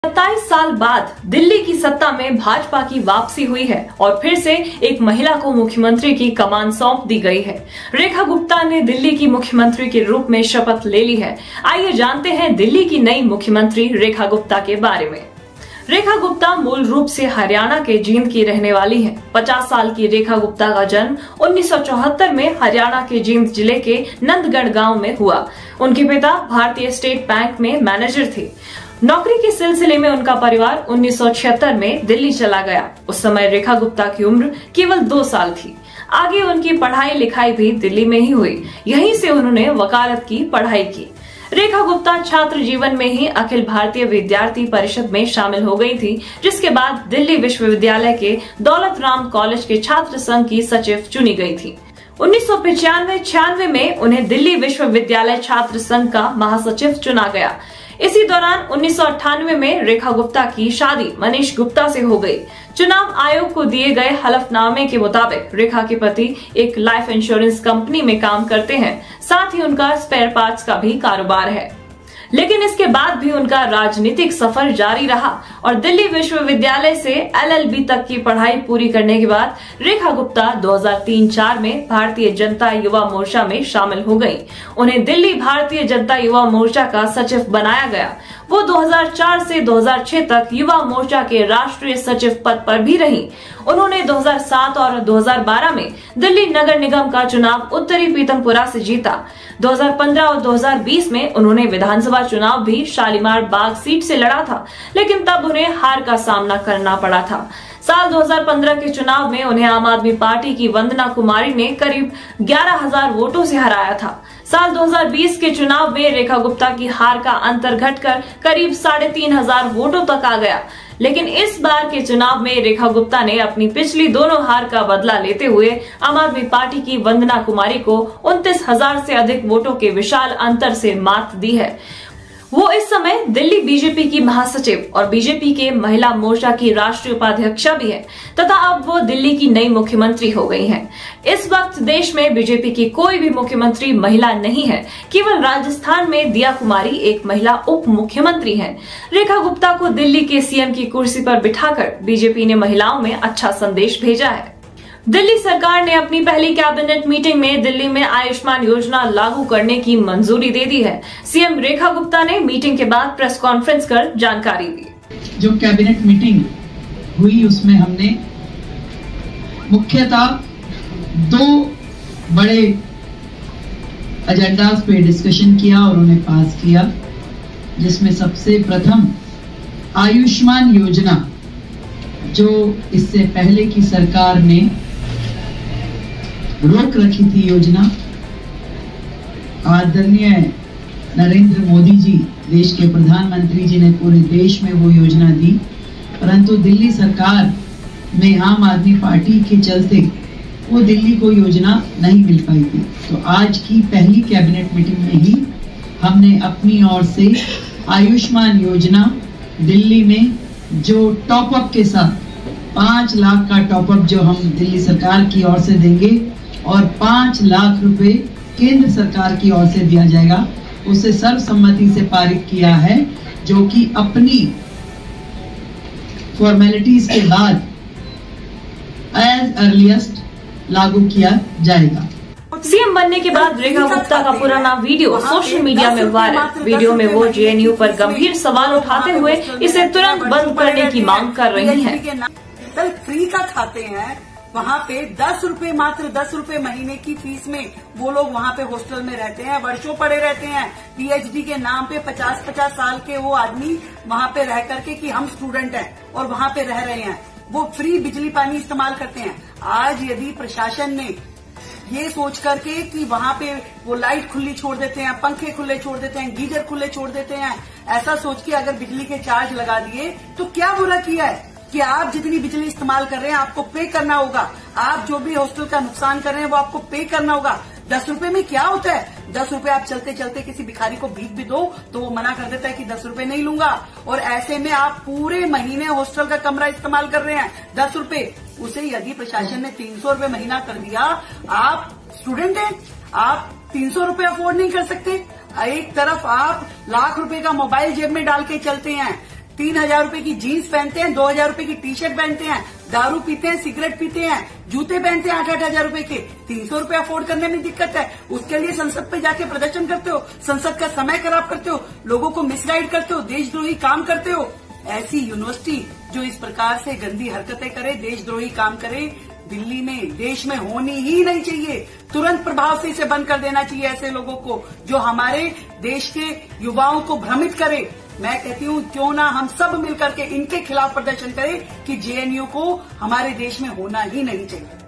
27 साल बाद दिल्ली की सत्ता में भाजपा की वापसी हुई है और फिर से एक महिला को मुख्यमंत्री की कमान सौंप दी गई है। रेखा गुप्ता ने दिल्ली की मुख्यमंत्री के रूप में शपथ ले ली है। आइए जानते हैं दिल्ली की नई मुख्यमंत्री रेखा गुप्ता के बारे में। रेखा गुप्ता मूल रूप से हरियाणा के जींद की रहने वाली हैं। 50 साल की रेखा गुप्ता का जन्म 1974 में हरियाणा के जींद जिले के नंदगढ़ गांव में हुआ। उनके पिता भारतीय स्टेट बैंक में मैनेजर थे। नौकरी के सिलसिले में उनका परिवार 1976 में दिल्ली चला गया। उस समय रेखा गुप्ता की उम्र केवल 2 साल थी। आगे उनकी पढ़ाई लिखाई भी दिल्ली में ही हुई। यहीं से उन्होंने वकालत की पढ़ाई की। रेखा गुप्ता छात्र जीवन में ही अखिल भारतीय विद्यार्थी परिषद में शामिल हो गई थी, जिसके बाद दिल्ली विश्वविद्यालय के दौलत राम कॉलेज के छात्र संघ की सचिव चुनी गई थी। 1995-96 में उन्हें दिल्ली विश्वविद्यालय छात्र संघ का महासचिव चुना गया। इसी दौरान 1998 में रेखा गुप्ता की शादी मनीष गुप्ता से हो गई। चुनाव आयोग को दिए गए हलफनामे के मुताबिक रेखा के पति एक लाइफ इंश्योरेंस कंपनी में काम करते हैं, साथ ही उनका स्पेयर पार्ट्स का भी कारोबार है। लेकिन इसके बाद भी उनका राजनीतिक सफर जारी रहा और दिल्ली विश्वविद्यालय से LLB तक की पढ़ाई पूरी करने के बाद रेखा गुप्ता 2003-04 में भारतीय जनता युवा मोर्चा में शामिल हो गयी। उन्हें दिल्ली भारतीय जनता युवा मोर्चा का सचिव बनाया गया। वो 2004 से 2006 तक युवा मोर्चा के राष्ट्रीय सचिव पद पर भी रही। उन्होंने 2007 और 2012 में दिल्ली नगर निगम का चुनाव उत्तरी पीतमपुरा से जीता। 2015 और 2020 में उन्होंने विधानसभा चुनाव भी शालीमार बाग सीट से लड़ा था, लेकिन तब उन्हें हार का सामना करना पड़ा था। साल 2015 के चुनाव में उन्हें आम आदमी पार्टी की वंदना कुमारी ने करीब 11,000 वोटों से हराया था। साल 2020 के चुनाव में रेखा गुप्ता की हार का अंतर घटकर करीब 3,500 वोटों तक आ गया। लेकिन इस बार के चुनाव में रेखा गुप्ता ने अपनी पिछली दोनों हार का बदला लेते हुए आम आदमी पार्टी की वंदना कुमारी को 29,000 से अधिक वोटों के विशाल अंतर से मात दी है। वो इस समय दिल्ली बीजेपी की महासचिव और बीजेपी के महिला मोर्चा की राष्ट्रीय उपाध्यक्षा भी है तथा अब वो दिल्ली की नई मुख्यमंत्री हो गई हैं। इस वक्त देश में बीजेपी की कोई भी मुख्यमंत्री महिला नहीं है। केवल राजस्थान में दिया कुमारी एक महिला उप मुख्यमंत्री हैं। रेखा गुप्ता को दिल्ली के CM की कुर्सी पर बिठाकर बीजेपी ने महिलाओं में अच्छा संदेश भेजा है। दिल्ली सरकार ने अपनी पहली कैबिनेट मीटिंग में दिल्ली में आयुष्मान योजना लागू करने की मंजूरी दे दी है। CM रेखा गुप्ता ने मीटिंग के बाद प्रेस कॉन्फ्रेंस कर जानकारी दी। जो कैबिनेट मीटिंग हुई उसमें हमने मुख्यतः 2 बड़े एजेंडास पे डिस्कशन किया और उन्हें पास किया, जिसमें सबसे प्रथम आयुष्मान योजना, जो इससे पहले की सरकार ने रोक रखी थी योजना। आदरणीय नरेंद्र मोदी जी, देश के प्रधानमंत्री जी ने पूरे देश में वो योजना दी, परंतु दिल्ली सरकार में आम आदमी पार्टी के चलते वो दिल्ली को योजना नहीं मिल पाई थी। तो आज की पहली कैबिनेट मीटिंग में ही हमने अपनी ओर से आयुष्मान योजना दिल्ली में जो टॉपअप के साथ 5 लाख का टॉपअप जो हम दिल्ली सरकार की ओर से देंगे और 5 लाख रुपए केंद्र सरकार की ओर से दिया जाएगा, उसे सर्वसम्मति से पारित किया है, जो कि अपनी फॉर्मेलिटीज के बाद एज अर्लीस्ट लागू किया जाएगा। CM बनने के बाद रेखा गुप्ता का पुराना वीडियो सोशल मीडिया में वायरल। वीडियो में वो JNU पर गंभीर सवाल उठाते हुए इसे तुरंत बंद करने की मांग कर रही हैं। फ्री का खाते हैं, वहाँ पे 10 रुपए, मात्र 10 रुपए महीने की फीस में वो लोग वहाँ पे हॉस्टल में रहते हैं, वर्षों पड़े रहते हैं। PhD के नाम पे 50-50 साल के वो आदमी वहाँ पे रह करके कि हम स्टूडेंट हैं और वहाँ पे रह रहे हैं, वो फ्री बिजली पानी इस्तेमाल करते हैं। आज यदि प्रशासन ने ये सोच करके कि वहाँ पे वो लाइट खुली छोड़ देते हैं, पंखे खुले छोड़ देते हैं, गीजर खुले छोड़ देते हैं, ऐसा सोच के अगर बिजली के चार्ज लगा दिए तो क्या बुरा किया है कि आप जितनी बिजली इस्तेमाल कर रहे हैं आपको पे करना होगा। आप जो भी हॉस्टल का नुकसान कर रहे हैं वो आपको पे करना होगा। 10 रुपए में क्या होता है? 10 रुपए आप चलते चलते किसी भिखारी को भीख भी दो तो वो मना कर देता है कि 10 रुपए नहीं लूंगा, और ऐसे में आप पूरे महीने हॉस्टल का कमरा इस्तेमाल कर रहे हैं 10 रुपए। उसे यदि प्रशासन ने 300 रुपए महीना कर दिया, आप स्टूडेंट हैं, आप 300 रुपए अफोर्ड नहीं कर सकते। एक तरफ आप लाख रुपए का मोबाइल जेब में डाल के चलते हैं, 3,000 रुपए की जीन्स पहनते हैं, 2,000 रुपए की टी शर्ट पहनते हैं, दारू पीते हैं, सिगरेट पीते हैं, जूते पहनते हैं 8-8 हजार रुपए के, 300 रुपए अफोर्ड करने में दिक्कत है। उसके लिए संसद पे जाके प्रदर्शन करते हो, संसद का समय खराब करते हो, लोगों को मिसगाइड करते हो, देशद्रोही काम करते हो। ऐसी यूनिवर्सिटी जो इस प्रकार से गंदी हरकतें करे, देशद्रोही काम करे, दिल्ली में, देश में होनी ही नहीं चाहिए। तुरंत प्रभाव से इसे बंद कर देना चाहिए ऐसे लोगों को जो हमारे देश के युवाओं को भ्रमित करे। मैं कहती हूँ क्यों ना हम सब मिलकर के इनके खिलाफ प्रदर्शन करें कि जेएनयू को हमारे देश में होना ही नहीं चाहिए।